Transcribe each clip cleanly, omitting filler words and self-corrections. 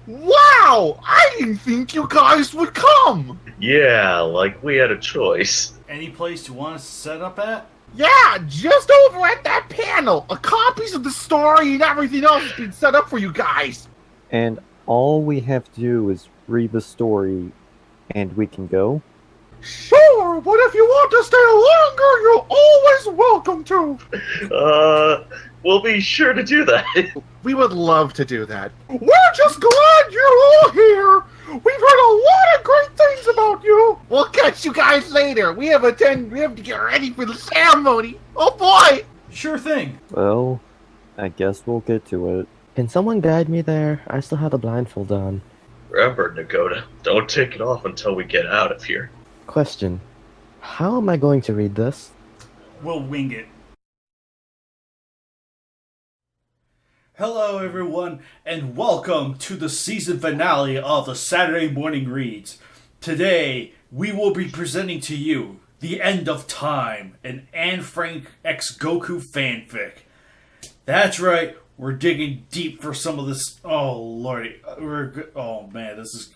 Wow! I didn't think you guys would come! Yeah, like we had a choice. Any place you want us to set up at? Yeah, just over at that panel! Copies of the story and everything else has been set up for you guys! And all we have to do is read the story, and we can go? Sure, but if you want to stay longer, you're always welcome to! We'll be sure to do that. We would love to do that. We're just glad you're all here! We've heard a lot of great things about you! We'll catch you guys later. We have to get ready for the ceremony. Oh boy! Sure thing. Well, I guess we'll get to it. Can someone guide me there? I still have the blindfold on. Remember, Nagoda, don't take it off until we get out of here. Question. How am I going to read this? We'll wing it. Hello everyone, and welcome to the season finale of the Saturday Morning Reads. Today, we will be presenting to you The End of Time, an Anne Frank x Goku fanfic. That's right, we're digging deep for some of this. Oh lordy, oh man, this is.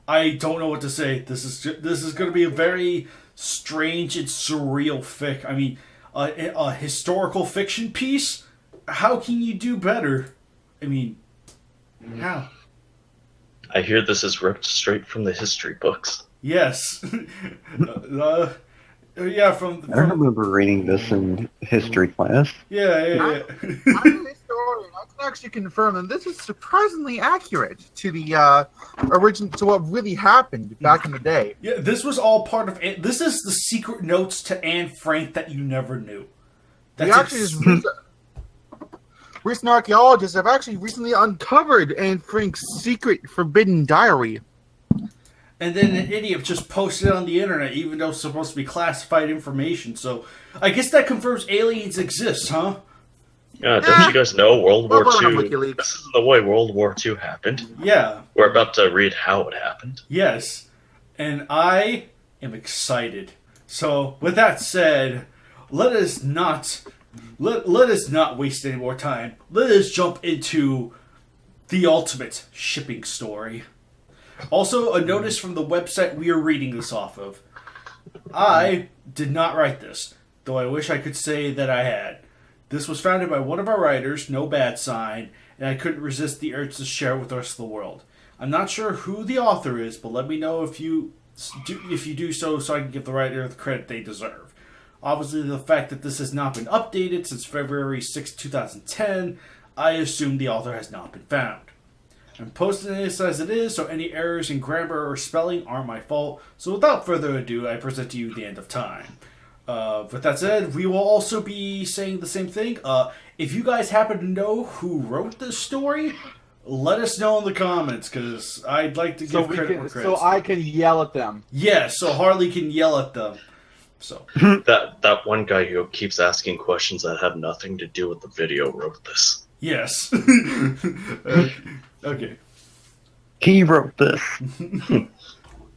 I don't know what to say. This is going to be a very strange and surreal fic. I mean, a historical fiction piece. How can you do better? I mean, how? I hear this is ripped straight from the history books. Yes. Yeah, from I remember reading this in history class. Yeah. I'm a historian. I can actually confirm that this is surprisingly accurate to the origin to what really happened back in the day. Yeah, this was all part of. This is the secret notes to Anne Frank that you never knew. Recent archaeologists have actually recently uncovered Anne Frank's secret forbidden diary. And then an idiot just posted it on the internet, even though it's supposed to be classified information. So, I guess that confirms aliens exist, huh? Don't you guys know World War II? This is the way World War II happened. Yeah. We're about to read how it happened. Yes. And I am excited. So, with that said, let us not waste any more time. Let us jump into the ultimate shipping story. Also, a notice from the website we are reading this off of. I did not write this, though I wish I could say that I had. This was founded by one of our writers, No Bad Sign, and I couldn't resist the urge to share it with the rest of the world. I'm not sure who the author is, but let me know if you do so I can give the writer the credit they deserve. Obviously, the fact that this has not been updated since February 6, 2010, I assume the author has not been found. I'm posting this as it is, so any errors in grammar or spelling aren't my fault. So without further ado, I present to you The End of Time. With that said, we will also be saying the same thing. If you guys happen to know who wrote this story, let us know in the comments, because I'd like to give credit where credit's So I can yell at them. Yeah, so Harley can yell at them. So that one guy who keeps asking questions that have nothing to do with the video wrote this. yes. Okay. He wrote this.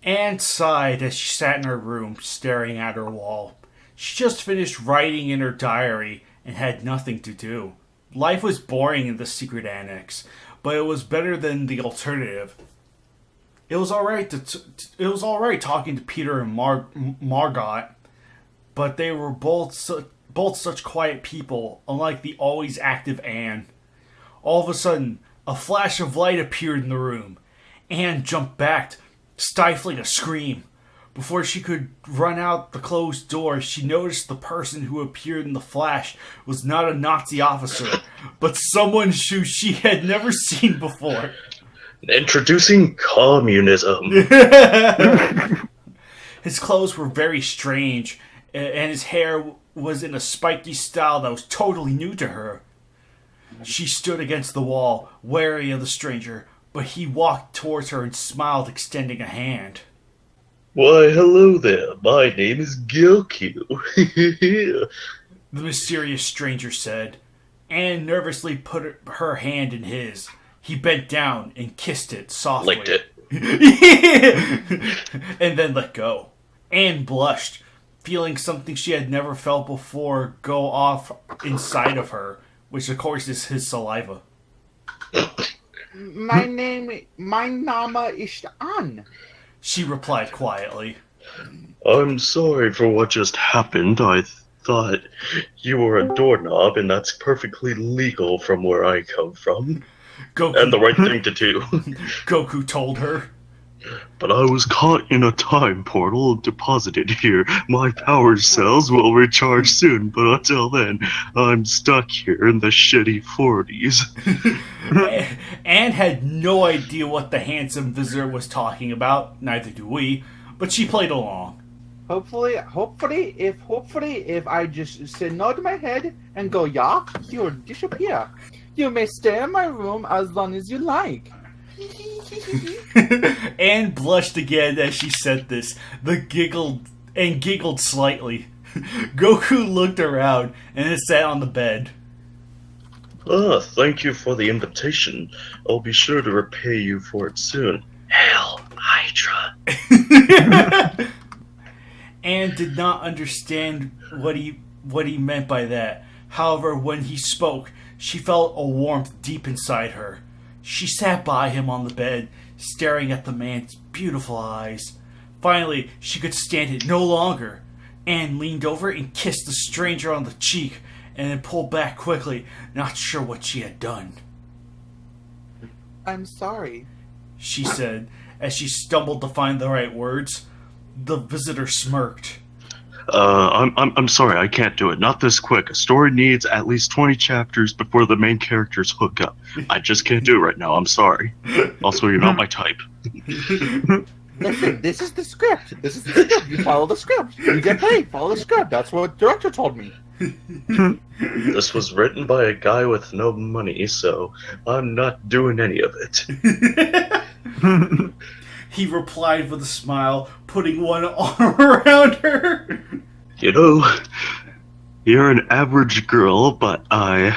Anne sighed as she sat in her room, staring at her wall. She just finished writing in her diary and had nothing to do. Life was boring in the secret annex, but it was better than the alternative. It was all right talking to Peter and Margot, but they were both such quiet people, unlike the always active Anne. All of a sudden, a flash of light appeared in the room. Anne jumped back, stifling a scream. Before she could run out the closed door, she noticed the person who appeared in the flash was not a Nazi officer, but someone who she had never seen before. Introducing communism. His clothes were very strange, and his hair was in a spiky style that was totally new to her. She stood against the wall, wary of the stranger, but he walked towards her and smiled, extending a hand. Why, hello there. My name is Goku. The mysterious stranger said. Anne nervously put her hand in his. He bent down and kissed it softly. Licked it. And then let go. Anne blushed, feeling something she had never felt before go off inside of her, which of course is his saliva. My Name is An. She replied quietly. I'm sorry for what just happened. I thought you were a doorknob, and that's perfectly legal from where I come from. Goku, And the right thing to do. Goku told her. But I was caught in a time portal deposited here. My power cells will recharge soon, but until then, I'm stuck here in the shitty 40s. Anne had no idea what the handsome visitor was talking about, neither do we, but she played along. Hopefully, if I just say nod my head and go yak, you'll disappear. You may stay in my room as long as you like. Anne blushed again as she said this, giggled slightly. Goku looked around and then sat on the bed. Thank you for the invitation. I'll be sure to repay you for it soon. Hail, Hydra. Anne did not understand what he meant by that. However, when he spoke, she felt a warmth deep inside her. She sat by him on the bed, staring at the man's beautiful eyes. Finally, she could stand it no longer. Anne leaned over and kissed the stranger on the cheek, and then pulled back quickly, not sure what she had done. I'm sorry, she said, as she stumbled to find the right words. The visitor smirked. I'm sorry, I can't do it. Not this quick. A story needs at least 20 chapters before the main characters hook up. I just can't do it right now, I'm sorry. Also, you're not my type. Listen, this is the script. You follow the script. You get paid. Follow the script. That's what the director told me. This was written by a guy with no money, so I'm not doing any of it. He replied with a smile, putting one arm around her. You know, you're an average girl, but Anne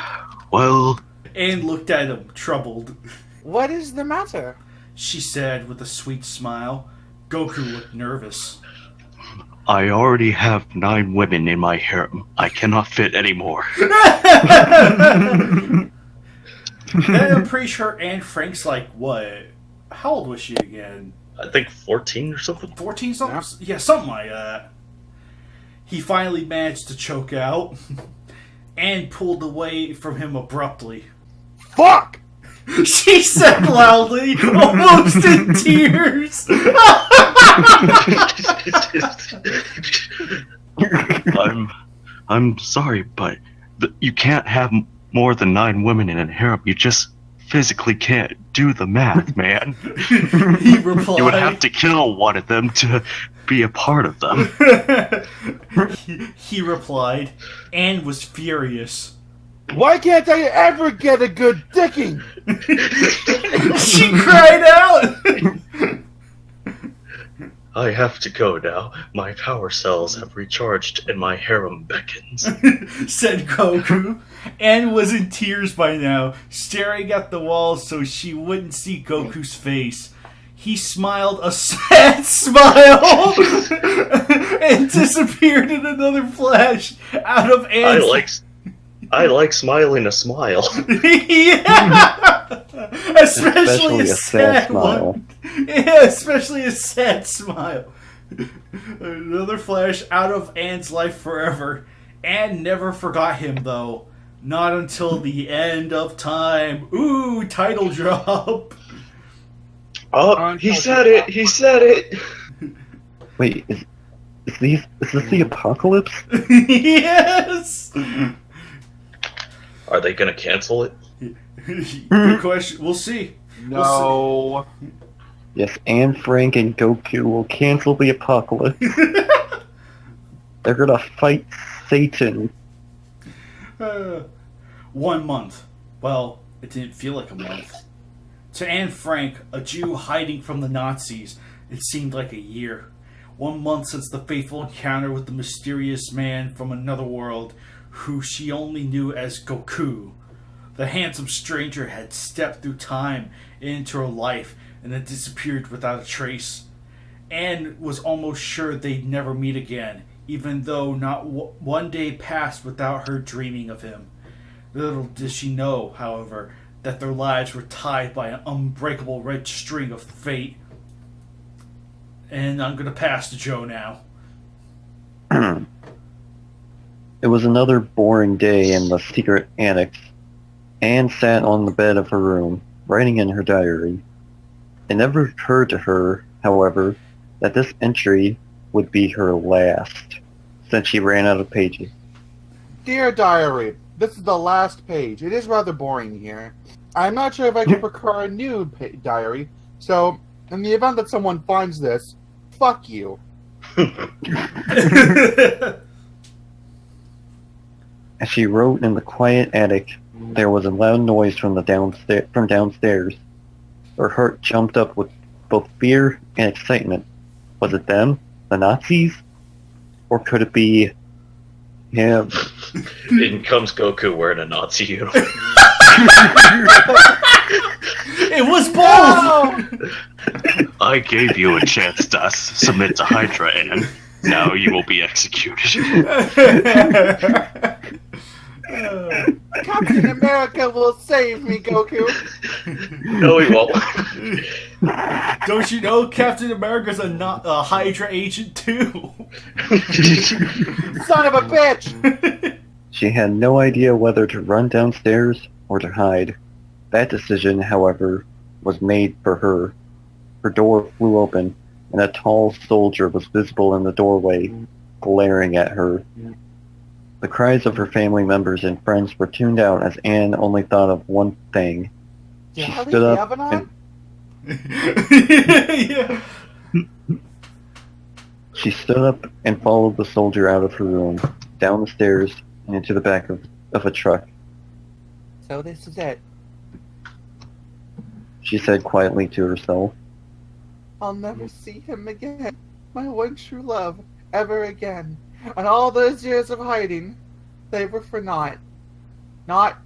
looked at him, troubled. What is the matter? She said with a sweet smile. Goku looked nervous. I already have 9 women in my harem. I cannot fit any more. I'm pretty sure Anne Frank's like, what? How old was she again? I think 14 or something. 14 something? Yeah, something like that. He finally managed to choke out. Anne pulled away from him abruptly. Fuck! She said loudly, almost in tears. I'm sorry, but you can't have more than 9 women in a harem. You just physically can't do the math, man. He replied. You would have to kill one of them to be a part of them. He replied. Anne was furious. Why can't I ever get a good dicking? She cried out. I have to go now. My power cells have recharged and my harem beckons. Said Goku. Anne was in tears by now, staring at the wall so she wouldn't see Goku's face. He smiled a sad smile and disappeared in another flash out of Anne's... I like smiling a smile. Yeah! Especially a sad smile. one. Yeah, especially a sad smile. Another flash out of Anne's life forever. Anne never forgot him, though. Not until the end of time. Ooh, title drop. Oh, he said it! He said it! Wait, is this the apocalypse? Yes! Are they gonna cancel it? Good question. We'll see. No. Yes, Anne Frank and Goku will cancel the apocalypse. They're gonna fight Satan. 1 month. Well, it didn't feel like a month. To Anne Frank, a Jew hiding from the Nazis, it seemed like a year. 1 month since the fateful encounter with the mysterious man from another world, who she only knew as Goku. The handsome stranger had stepped through time into her life and then disappeared without a trace. Anne was almost sure they'd never meet again, even though not one day passed without her dreaming of him. Little did she know, however, that their lives were tied by an unbreakable red string of fate. And I'm going to pass to Joe now. It was another boring day in the secret annex. Anne sat on the bed of her room, writing in her diary. It never occurred to her, however, that this entry would be her last, since she ran out of pages. Dear Diary, this is the last page. It is rather boring here. I'm not sure if I can procure a new diary, so in the event that someone finds this, fuck you. As she wrote in the quiet attic, there was a loud noise from downstairs. Her heart jumped up with both fear and excitement. Was it them? The Nazis? Or could it be him? In comes Goku wearing a Nazi uniform. It was both! I gave you a chance to submit to Hydra, and now you will be executed. Captain America will save me, Goku. No, he won't. Don't you know Captain America's a Hydra agent too? Son of a bitch! She had no idea whether to run downstairs or to hide. That decision, however, was made for her. Her door flew open, and a tall soldier was visible in the doorway, glaring at her. The cries of her family members and friends were tuned out as Anne only thought of one thing. She stood up and Yeah. She stood up and followed the soldier out of her room, down the stairs, and into the back of a truck. So this is it. She said quietly to herself. I'll never see him again. My one true love, ever again. And all those years of hiding, they were for naught. Not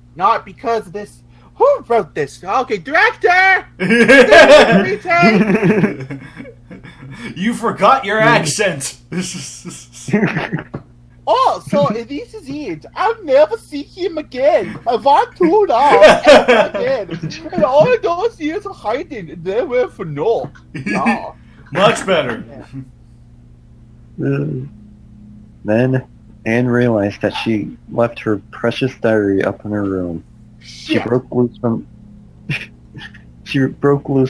because of this. Who wrote this? Okay, director! You forgot your accent. Oh, so this is it. I'll never see him again. I want to now. Ever again. And all those years of hiding, they were for naught. No. Much better. Then Anne realized that she left her precious diary up in her room. She Shit. broke loose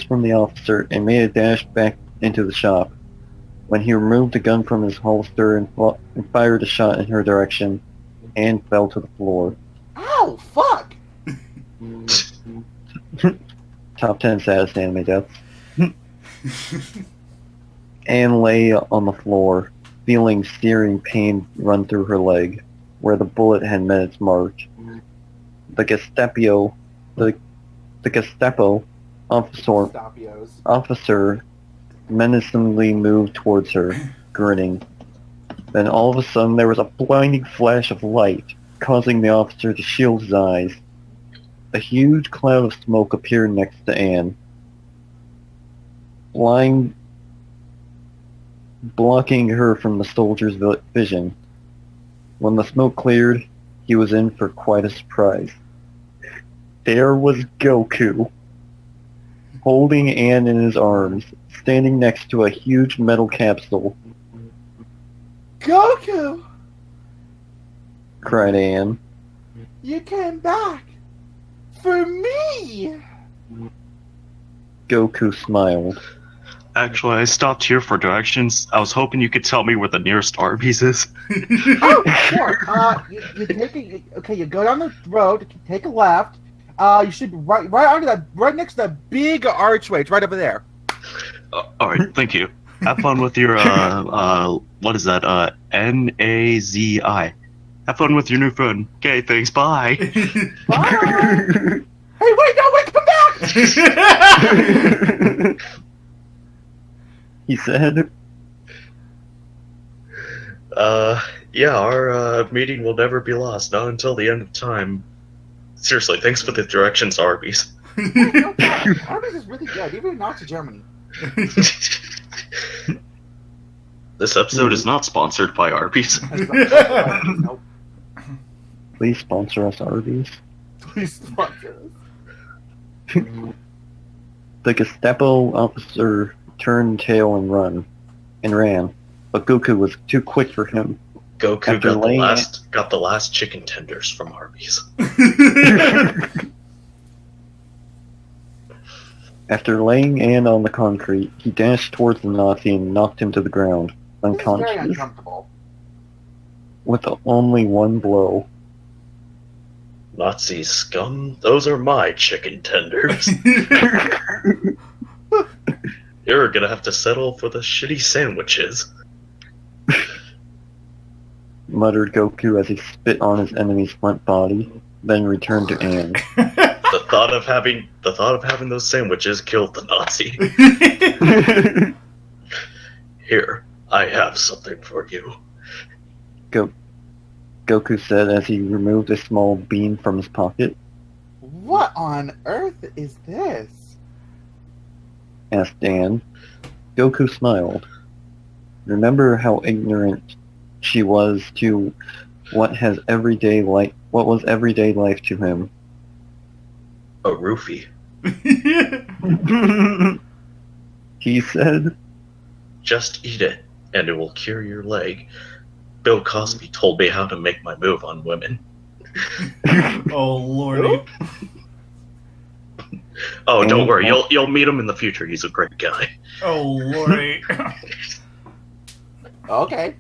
from the officer and made a dash back into the shop. When he removed the gun from his holster and fired a shot in her direction, Anne fell to the floor. Ow, fuck! Top 10 saddest anime deaths. Anne lay on the floor, feeling searing pain run through her leg, where the bullet had met its mark. The Gestapo officer menacingly moved towards her, grinning. Then all of a sudden there was a blinding flash of light, causing the officer to shield his eyes. A huge cloud of smoke appeared next to Anne, blocking her from the soldier's vision. When the smoke cleared, he was in for quite a surprise. There was Goku, holding Anne in his arms, standing next to a huge metal capsule. Goku! Cried Anne. You came back! For me! Goku smiled. Actually, I stopped here for directions. I was hoping you could tell me where the nearest Arby's is. Oh, sure. You go down the road, take a left. You should right next to that big archway. It's right over there. Alright, thank you. Have fun with your, what is that, Nazi. Have fun with your new friend. Okay, thanks, bye. Bye! Hey, wait, come back! He said. Yeah, our meeting will never be lost, not until the end of time. Seriously, thanks for the directions, Arby's. No problem. Arby's is really good, even in Nazi Germany. This episode is not sponsored by Arby's. Nope. Please sponsor us, Arby's. Please sponsor us. The Gestapo officer turned tail and ran, but Goku was too quick for him. Goku After got the last chicken tenders from Arby's. After laying Ann on the concrete, he dashed towards the Nazi and knocked him to the ground, This is very unconscious, uncomfortable. with only one blow. Nazi scum, those are my chicken tenders. You're gonna have to settle for the shitty sandwiches. Muttered Goku as he spit on his enemy's front body, then returned to Ann. The thought of having those sandwiches killed the Nazi. Here, I have something for you. Goku said as he removed a small bean from his pocket. What on earth is this? Asked Ann. Goku smiled. Remember how ignorant she was to what was everyday life to him. A roofie. He said, Just eat it, and it will cure your leg. Bill Cosby told me how to make my move on women. Oh lordy. Oh, don't worry, you'll meet him in the future. He's a great guy. Oh lordy. Okay.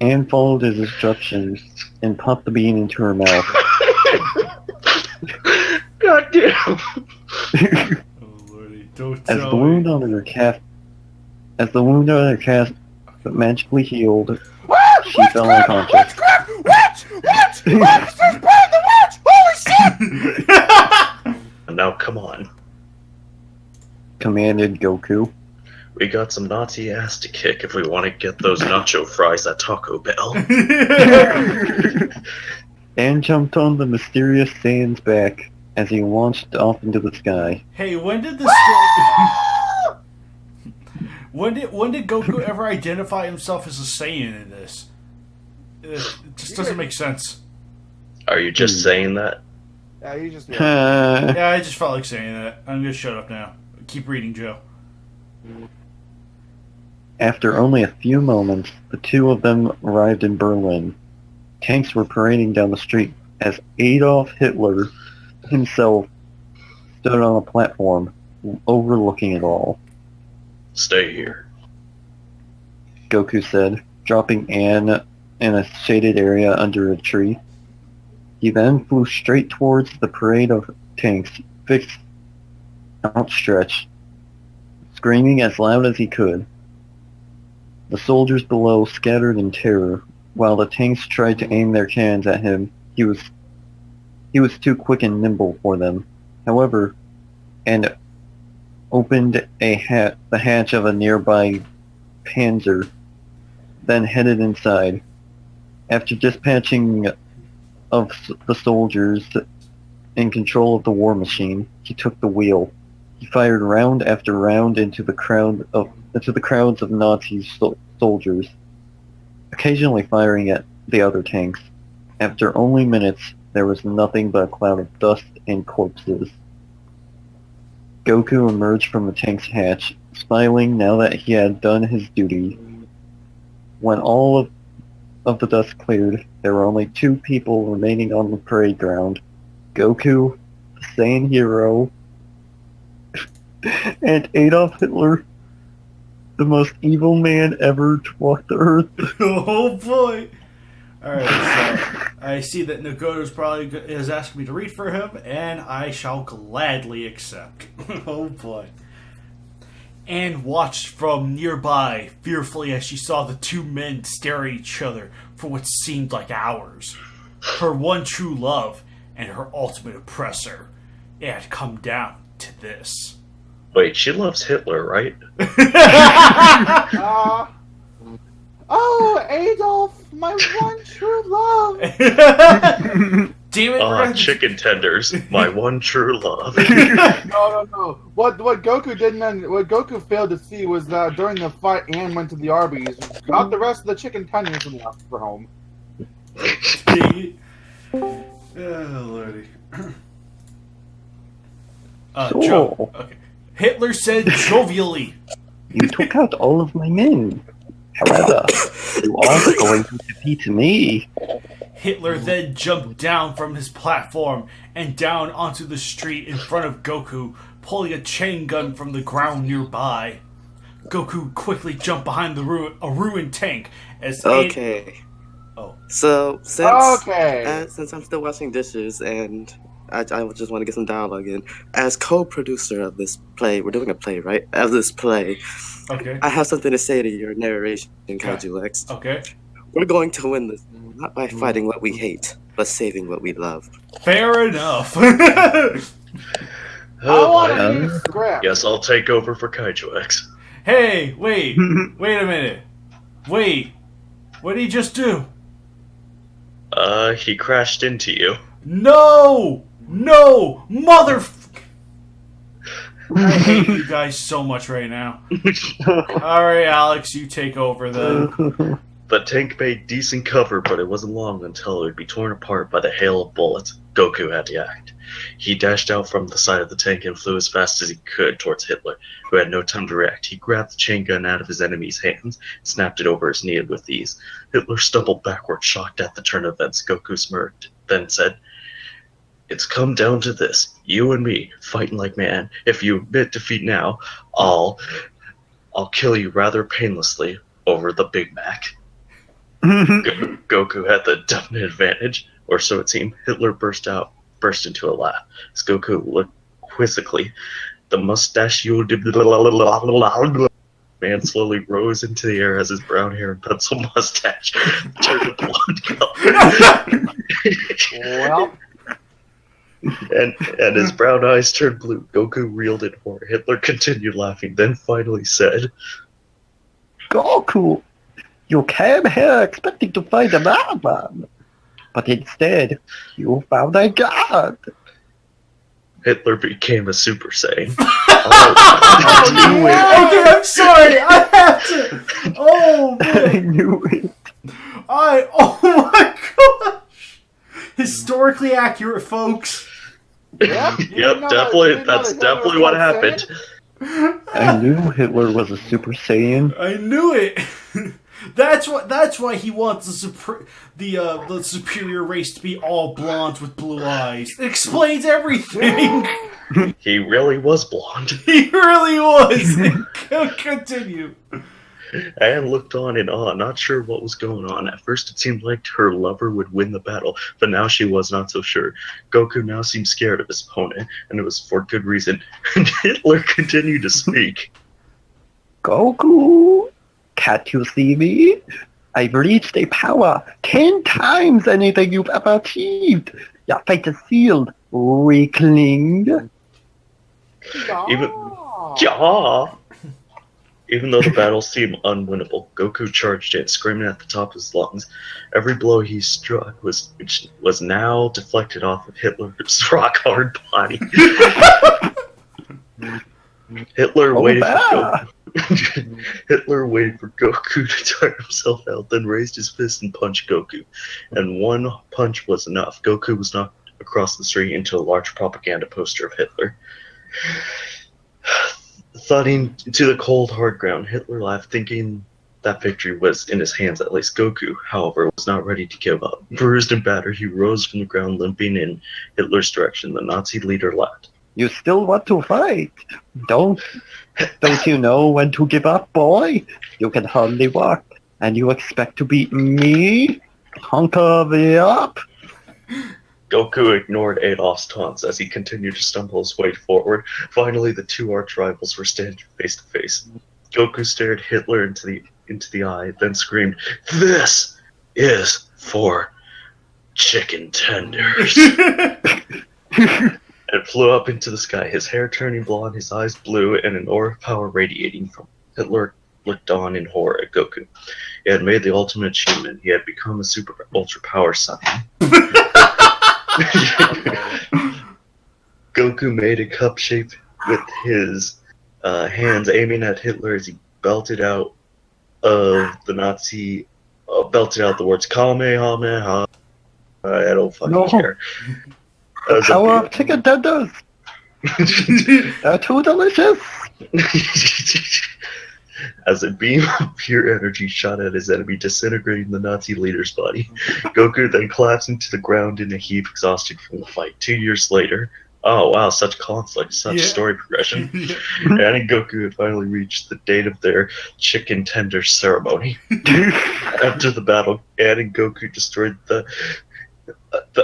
Ann followed his instructions and popped the bean into her mouth. God damn. Oh lordy. Don't As tell the wound on her calf magically healed, she fell unconscious. Witchcraft! Witch! Officers, burn the witch! Holy shit! Now come on. Commanded Goku. We got some Nazi ass to kick if we want to get those nacho fries at Taco Bell. Ann jumped on the mysterious Saiyan's back as he launched off into the sky. Hey, when did this when did Goku ever identify himself as a Saiyan in this? It just doesn't make sense. Are you just saying that? Yeah, you just... Yeah, I just felt like saying that. I'm gonna shut up now. Keep reading, Joe. After only a few moments, the two of them arrived in Berlin. Tanks were parading down the street as Adolf Hitler himself stood on a platform overlooking it all. Stay here. Goku said, dropping Ann in a shaded area under a tree. He then flew straight towards the parade of tanks, fixed, outstretched, screaming as loud as he could. The soldiers below scattered in terror, while the tanks tried to aim their cannons at him. He was too quick and nimble for them. However, and opened the hatch of a nearby Panzer, then headed inside. After dispatching of the soldiers in control of the war machine, he took the wheel. He fired round after round into the crowds of Nazi soldiers, occasionally firing at the other tanks. After only minutes, there was nothing but a cloud of dust and corpses. Goku emerged from the tank's hatch, smiling now that he had done his duty. When all of the dust cleared, there were only two people remaining on the parade ground. Goku, the Saiyan hero, and Adolf Hitler, the most evil man ever to walk the earth. Oh boy! Alright, so I see that Nagoda's probably is asking me to read for him, and I shall gladly accept. Oh boy. Anne watched from nearby, fearfully as she saw the two men stare at each other for what seemed like hours. Her one true love and her ultimate oppressor. It had come down to this. Wait, she loves Hitler, right? Oh, Adolf, my one true love. Damn it! Chicken tenders, my one true love. No. What Goku what Goku failed to see was that during the fight, Ann went to the Arby's, got the rest of the chicken tenders and left for home. Oh, lordy. So- Joe. Okay. Hitler said jovially. You took out all of my men. However, you aren't going to defeat me. Hitler then jumped down from his platform and down onto the street in front of Goku, pulling a chain gun from the ground nearby. Goku quickly jumped behind a ruined tank as Okay. Oh. So Okay. since I'm still washing dishes and I just want to get some dialogue in, as co-producer of this play, we're doing a play, right? Of this play, Okay. I have something to say to your narration, Godzilla. Okay. We're going to win this not by fighting what we hate, but saving what we love. Fair enough. I Oh, want boy. to use script. Guess I'll take over for Kaiju X. Hey, wait a minute. Wait, what did he just do? He crashed into you. No, mother. I hate you guys so much right now. All right, Alex, you take over then. The tank made decent cover, but it wasn't long until it would be torn apart by the hail of bullets. Goku had to act. He dashed out from the side of the tank and flew as fast as he could towards Hitler, who had no time to react. He grabbed the chain gun out of his enemy's hands, snapped it over his knee with ease. Hitler stumbled backward, shocked at the turn of events. Goku smirked, then said, "It's come down to this. You and me, fighting like man. If you admit defeat now, I'll kill you rather painlessly over the Big Mac." Goku had the definite advantage, or so it seemed. Hitler burst into a laugh. As Goku looked quizzically, the mustachioed man slowly rose into the air as his brown hair and pencil mustache turned blonde color. Well, and his brown eyes turned blue. Goku reeled in horror. Hitler continued laughing, then finally said, Goku, you came here expecting to find a madman, but instead, you found a god. Hitler became a Super Saiyan. Okay, I'm sorry. I have to. Oh I man. knew it. Oh my gosh. Historically accurate, folks. yep, Yep, definitely. That's definitely what happened. I knew Hitler was a Super Saiyan. I knew it. That's why he wants the superior race to be all blonde with blue eyes. It explains everything. He really was blonde. He really was. Continue. Anne looked on in awe, not sure what was going on. At first it seemed like her lover would win the battle, but now she was not so sure. Goku now seemed scared of his opponent, and it was for good reason. Hitler continued to speak. Goku, can't you see me? I've reached a power 10 times anything you've ever achieved. Your fate is sealed, weakling. Even though the battle seemed unwinnable, Goku charged in, screaming at the top of his lungs. Every blow he struck was now deflected off of Hitler's rock-hard body. Hitler waited for Goku to tire himself out, then raised his fist and punched Goku. And one punch was enough. Goku was knocked across the street into a large propaganda poster of Hitler. Thudding to the cold, hard ground, Hitler laughed, thinking that victory was in his hands at least. Goku, however, was not ready to give up. Bruised and battered, he rose from the ground, limping in Hitler's direction. The Nazi leader laughed. You still want to fight? Don't you know when to give up, boy? You can hardly walk, and you expect to beat me? Hunker me up? Goku ignored Adolf's taunts as he continued to stumble his way forward. Finally, the two arch rivals were standing face to face. Goku stared Hitler into the eye, then screamed, "This is for chicken tenders!" and flew up into the sky, his hair turning blonde, his eyes blue, and an aura of power radiating from him. Hitler looked on in horror at Goku. He had made the ultimate achievement. He had become a super ultra power Saiyan. Goku made a cup shape with his hands aiming at Hitler as he belted out the words Kamehameha. I don't fucking No. care. That was a Power up chicken tenders! They're too delicious! As a beam of pure energy shot at his enemy, disintegrating the Nazi leader's body, Goku then collapsed into the ground in a heap, exhausted from the fight. 2 years later, oh wow, such conflict, such story progression. Anne and Goku had finally reached the date of their chicken tender ceremony. After the battle, Anne and Goku destroyed the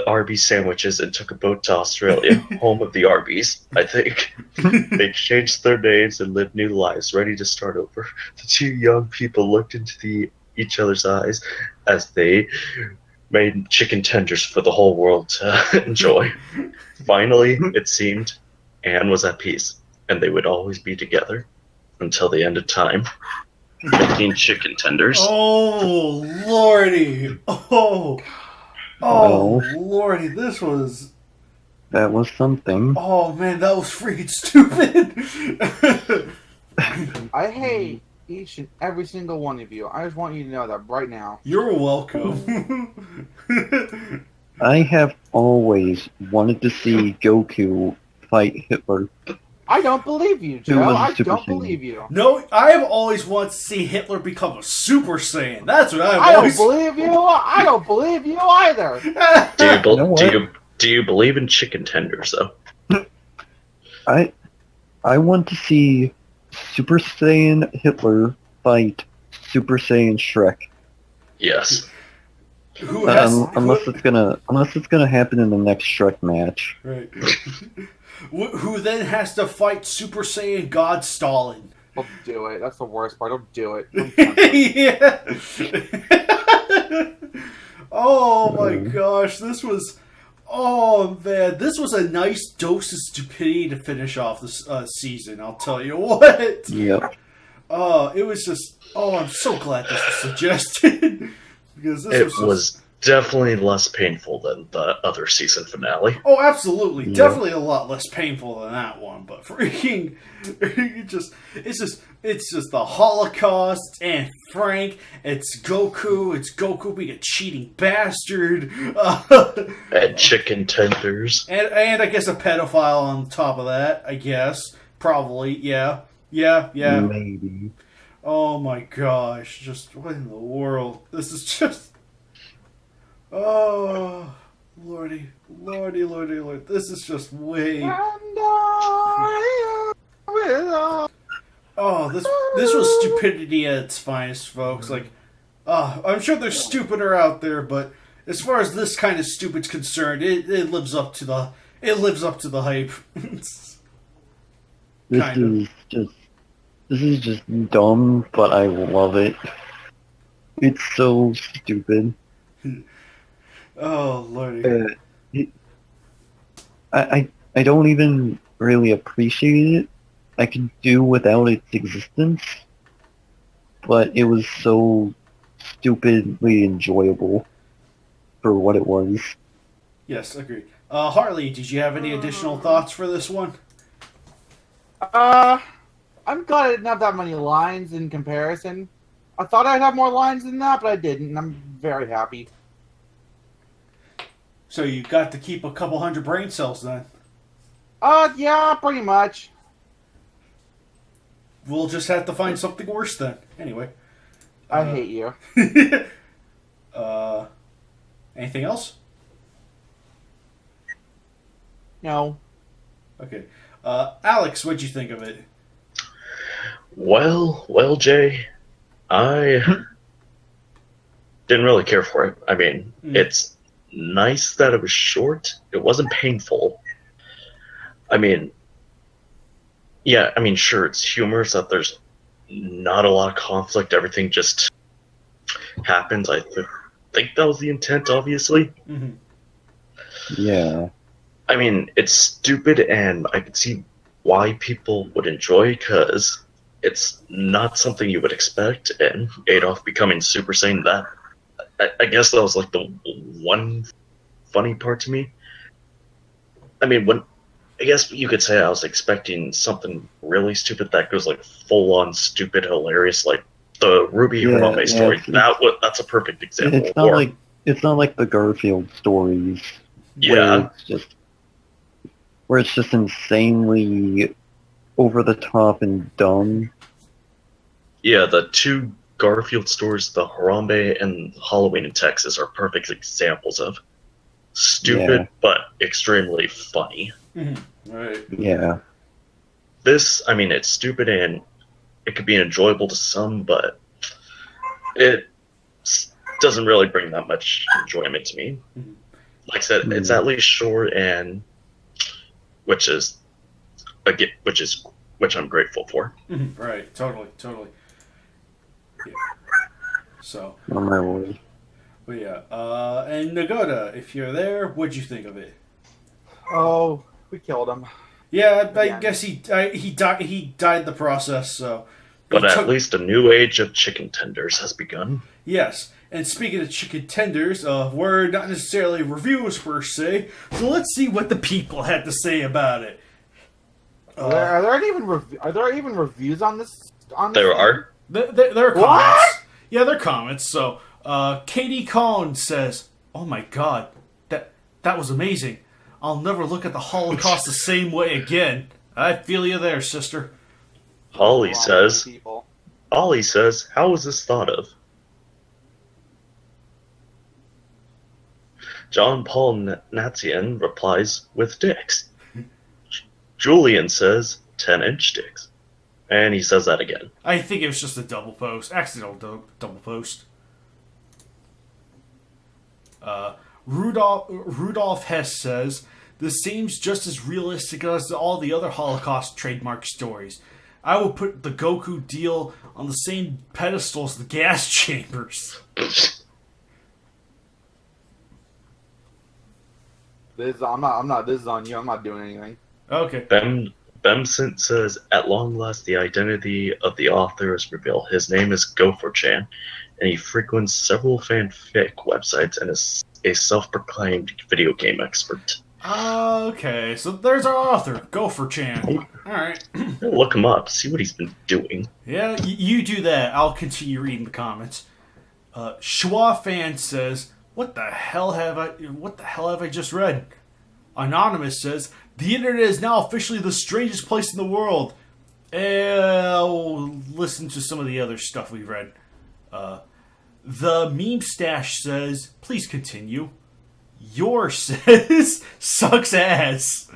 Arby's sandwiches and took a boat to Australia, home of the Arby's, I think. They changed their names and lived new lives, ready to start over. The two young people looked into each other's eyes as they made chicken tenders for the whole world to enjoy. Finally, it seemed, Anne was at peace, and they would always be together until the end of time. Making chicken tenders. Oh, lordy. Oh, lordy, this was... That was something. Oh, man, that was freaking stupid. I hate each and every single one of you. I just want you to know that right now. You're welcome. I have always wanted to see Goku fight Hitler. I don't believe you, Who Joe. was I Super don't Saiyan? believe you. No, I have always wanted to see Hitler become a Super Saiyan. That's what I've I don't always... believe you. I don't believe you either. Do you believe in chicken tenders, though? I want to see Super Saiyan Hitler fight Super Saiyan Shrek. Yes. Unless it's gonna happen in the next Shrek match. Right. Who then has to fight Super Saiyan God Stalin? Don't do it. That's the worst part. Don't do it. Yeah. Oh my gosh, this was... Oh man, this was a nice dose of stupidity to finish off this season, I'll tell you what. Yep. It was just... Oh, I'm so glad this was suggested. Because this was definitely less painful than the other season finale. Oh, absolutely. Yeah. Definitely a lot less painful than that one, but freaking it's just the Holocaust and Frank, it's Goku being a cheating bastard. And chicken tenders. And I guess a pedophile on top of that, I guess. Probably, yeah. Maybe. Oh my gosh, just what in the world? This is just... Oh, lordy. This is just way... Oh, this was stupidity at its finest, folks. Like, I'm sure there's stupider out there, but as far as this kind of stupid's concerned, it lives up to the hype. This is just dumb, but I love it. It's so stupid. Oh, lordy. I don't even really appreciate it. I could do without its existence, but it was so stupidly enjoyable for what it was. Yes, agreed. Harley, did you have any additional thoughts for this one? I'm glad I didn't have that many lines in comparison. I thought I'd have more lines than that, but I didn't, and I'm very happy. So you got to keep a couple hundred brain cells then? Yeah, pretty much. We'll just have to find something worse then. Anyway. I hate you. Anything else? No. Okay. Alex, what'd you think of it? Well, Jay, I didn't really care for it. I mean, it's nice that it was short. It wasn't painful. I mean, yeah, I mean, sure, it's humorous that there's not a lot of conflict. Everything just happens. I think that was the intent, obviously. Mm-hmm. Yeah. I mean, it's stupid, and I can see why people would enjoy it, because it's not something you would expect, and Adolf becoming Super Saiyan, that... I guess that was, like, the one funny part to me. I mean, I guess you could say I was expecting something really stupid that goes, like, full-on stupid, hilarious, like the Ruby Harambe story. That's a perfect example. It's not like the Garfield stories Yeah. where it's just insanely over the top and dumb. Yeah, the two Garfield stories, the Harambe and Halloween in Texas, are perfect examples of stupid Yeah. but extremely funny. Right. Yeah. This, I mean, it's stupid and it could be enjoyable to some, but it doesn't really bring that much enjoyment to me. Like I said, it's at least short, and which I'm grateful for. Right. Totally. Yeah. So, On my word. but yeah. And Nagoda, if you're there, what'd you think of it? Oh, we killed him. Yeah, I Yeah. guess he died. He died in the process. So, But he at took- least a new age of chicken tenders has begun. yes. And speaking of chicken tenders, we're not necessarily reviewers per se. So let's see what the people had to say about it. Are there even reviews on this? There are. There are comments. What? Yeah, there are comments. So, Katie Cohn says, "Oh my god, that was amazing. I'll never look at the Holocaust the same way again." I feel you there, sister. Ollie says, People. how was this thought of? John Paul Natsian replies with dicks. Julian says 10-inch dicks. And he says that again. I think it was just a double post, accidental double post. Rudolph Hess says, "This seems just as realistic as all the other Holocaust trademark stories. I will put the Goku deal on the same pedestal as the gas chambers." This is on you. I'm not doing anything. Okay. Bemsent says, at long last, the identity of the author is revealed. His name is gofer-chan, and he frequents several fanfic websites and is a self-proclaimed video game expert. Okay, so there's our author, Gofer-chan. Alright. Look him up, see what he's been doing. Yeah, you do that. I'll continue reading the comments. Schwa fan says, What the hell have I just read? Anonymous says, "The internet is now officially the strangest place in the world." Listen to some of the other stuff we've read. The Meme Stash says, "Please continue." Your says, "Sucks ass."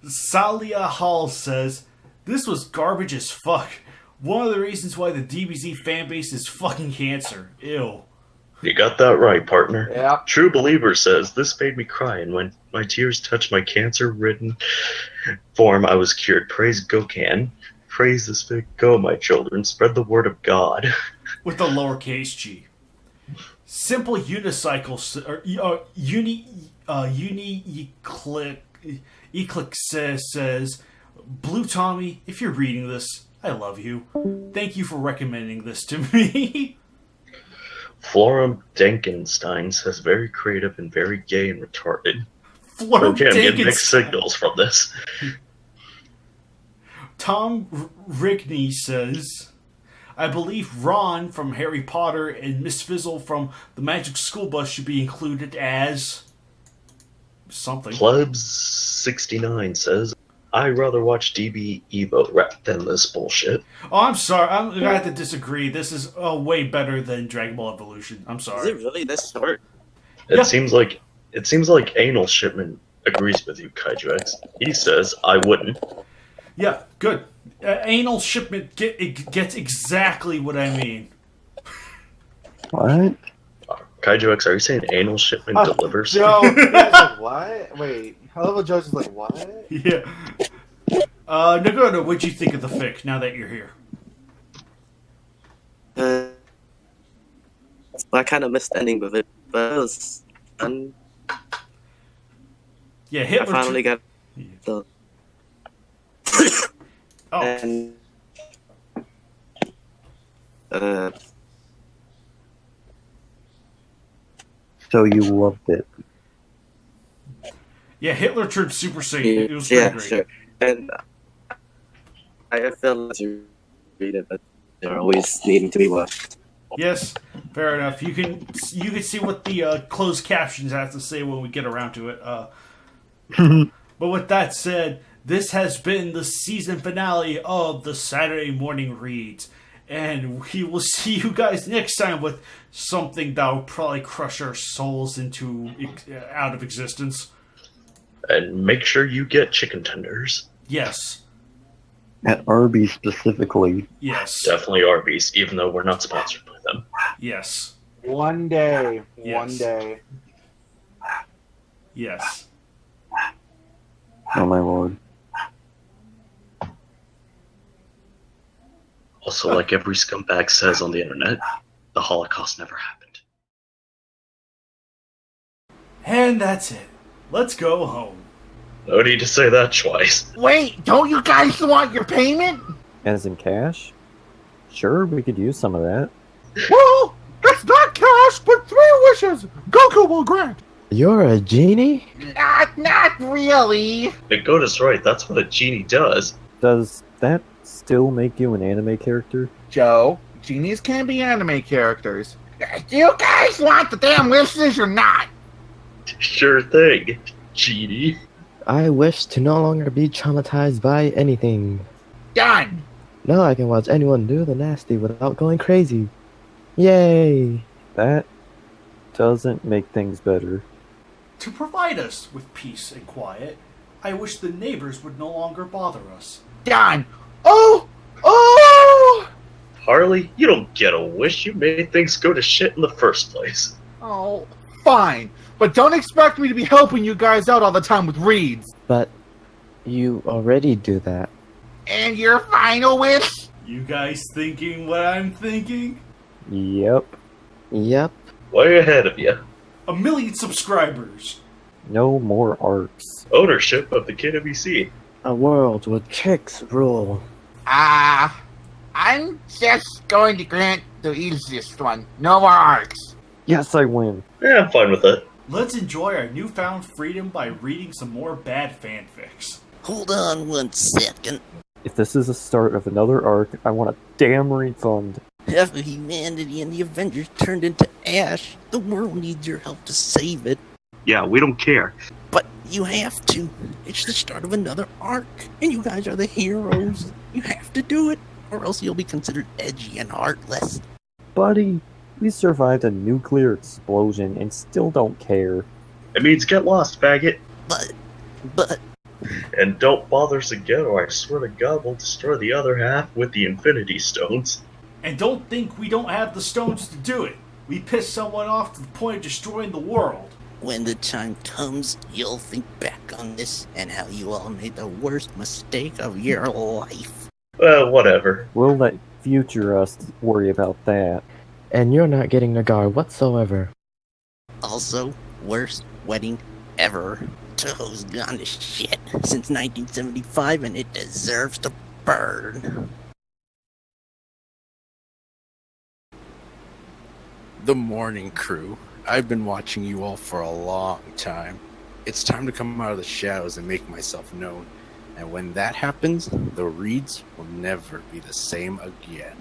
Salia Hall says, "This was garbage as fuck. One of the reasons why the DBZ fanbase is fucking cancer. Ew." You got that right, partner. Yeah. True Believer says, this made me cry, and when my tears touched my cancer-ridden form, I was cured. Praise Gokan. Praise this big go, my children. Spread the word of God. With the lowercase g. Simple Unicycle Eclick says, "Blue Tommy, if you're reading this, I love you. Thank you for recommending this to me." Flora Dankenstein says, very creative and very gay and retarded. Flora Okay, I'm getting mixed Dankenstein. signals from this. Tom Rigney says, "I believe Ron from Harry Potter and Miss Fizzle from the Magic School Bus should be included as something." Plebs69 says, I'd rather watch DB Evo rap than this bullshit. Oh, I'm sorry. I'm going to have to disagree. This is way better than Dragon Ball Evolution. I'm Is sorry. it really this short? It Yeah. seems like Anal Shipment agrees with you, Kaiju X. He says, I wouldn't. Yeah, good. Anal Shipment gets exactly what I mean. What? Kaiju X, are you saying Anal Shipment delivers? Joe, like, what? Wait, I love how Joe's just like, what? Yeah. Nagoda, what'd you think of the fic now that you're here? I kind of missed the ending of it, but it was fun. Yeah, I Hitler. finally got the Oh, and So you loved it. yeah, Hitler turned Super Saiyan. It was pretty yeah, great. sure. And I feel like to read it, but they're always needing to be watched. Yes, fair enough. You can see what the closed captions have to say when we get around to it. But with that said, this has been the season finale of the Saturday Morning Reads, and we will see you guys next time with something that will probably crush our souls out of existence. And make sure you get chicken tenders. Yes. At Arby's specifically. Yes. Definitely Arby's, even though we're not sponsored by them. Yes. One day. Yes. One day. Yes. Oh my lord. Also, like every scumbag says on the internet, the Holocaust never happened. And that's it. Let's go home. No need to say that twice. Wait, don't you guys want your payment? As in cash? Sure, we could use some of that. Well, it's not cash, but 3 wishes Goku will grant. You're a genie? Not really. Nagoda's right, that's what a genie does. Does that still make you an anime character? Joe, genies can be anime characters. Do you guys want the damn wishes or not? Sure thing, genie. I wish to no longer be traumatized by anything. Done. Now I can watch anyone do the nasty without going crazy. Yay! That doesn't make things better. To provide us with peace and quiet, I wish the neighbors would no longer bother us. Done. Oh! Harley, you don't get a wish. You made things go to shit in the first place. Oh, fine. But don't expect me to be helping you guys out all the time with reads. But you already do that. And your final wish? You guys thinking what I'm thinking? Yep. Yep. Way ahead of you. 1 million subscribers. No more arcs. Ownership of the KWC. A world where chicks rule. I'm just going to grant the easiest one. No more arcs. Yes, I win. Yeah, I'm fine with it. Let's enjoy our newfound freedom by reading some more bad fanfics. Hold on 1 second. If this is the start of another arc, I want a damn refund. Half of humanity and the Avengers turned into ash. The world needs your help to save it. Yeah, we don't care. But you have to. It's the start of another arc, and you guys are the heroes. You have to do it, or else you'll be considered edgy and heartless. Buddy, we survived a nuclear explosion and still don't care. It means get lost, faggot. But... And don't bother us again, or I swear to God we'll destroy the other half with the Infinity Stones. And don't think we don't have the stones to do it. We pissed someone off to the point of destroying the world. When the time comes, you'll think back on this and how you all made the worst mistake of your life. Well, whatever. We'll let future us worry about that. And you're not getting a guard whatsoever. Also, worst wedding ever. Toho's gone to shit since 1975 and it deserves to burn. The Mourning crew. I've been watching you all for a long time. It's time to come out of the shadows and make myself known. And when that happens, the reads will never be the same again.